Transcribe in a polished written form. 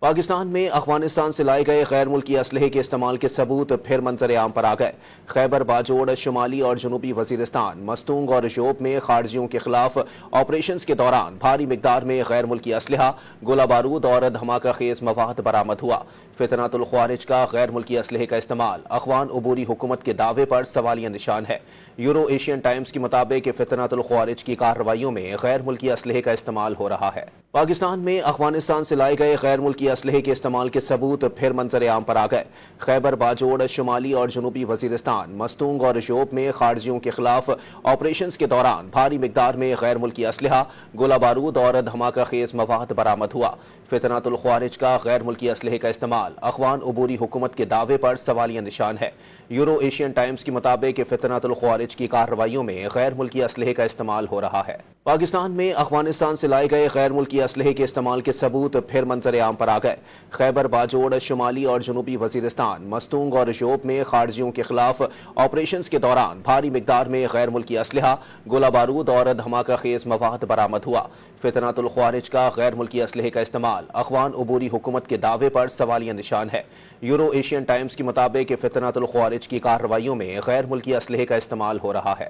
پاکستان میں افغانستان سے لائے گئے غیر ملکی اسلحے کے استعمال کے ثبوت پھر منظر عام پر آ گئے۔ خیبر باجوڑ، شمالی اور جنوبی وزیرستان، مستونگ اور شوپ میں خارجیوں کے خلاف آپریشنز کے دوران بھاری مقدار میں غیر ملکی اسلحہ، گولہ بارود اور دھماکہ خیز مواد برآمد ہوا۔ فتنۃ الخوارج کا غیر ملکی اسلحے کا استعمال افغان عبوری حکومت کے دعوے پر سوالیہ نشان ہے۔ یورو ایشین ٹائمز کے مطابق فتنۃ الخوارج کی کارروائیوں میں غیر ملکی اسلحے کا استعمال ہو رہا ہے۔ پاکستان میں افغانستان سے لائے گئے غیر ملکی اسلحے کے استعمال کے ثبوت پھر منظر عام پر آ گئے۔ خیبر باجوڑ، شمالی اور جنوبی وزیرستان، مستونگ اور شوپ میں خارجیوں کے خلاف آپریشنز کے دوران بھاری مقدار میں غیر ملکی اسلحہ، گولہ بارود اور دھماکہ خیز مواد برآمد ہوا۔ فتنۃ الخوارج کا غیر ملکی اسلحے کا استعمال افغان عبوری حکومت کے دعوے پر سوالیہ نشان ہے۔ یورو ایشین ٹائمز کی مطابق فتنۃ الخوارج کی کارروائیوں میں غیر ملکی اسلحے کا استعمال ہو رہا ہے۔ پاکستان میں افغانستان سے لائے گئے غیر ملکی اسلحے کے استعمال کے ثبوت پھر منظر عام پر آ گئے۔ خیبر باجوڑ، شمالی اور جنوبی وزیرستان، مستونگ اور شوپ میں خارجیوں کے خلاف آپریشنز کے دوران بھاری مقدار میں غیر ملکی اسلحہ، گولہ بارود اور دھماکہ خیز مواد برآمد ہوا۔ فتنۃ الخوارج کا غیر ملکی اسلحے کا استعمال افغان عبوری حکومت کے دعوے پر سوالیہ نشان ہے۔ یورو ایشین ٹائمز کے مطابق فتنۃ الخوارج کی کارروائیوں میں غیر ملکی اسلحے کا استعمال ہو رہا ہے۔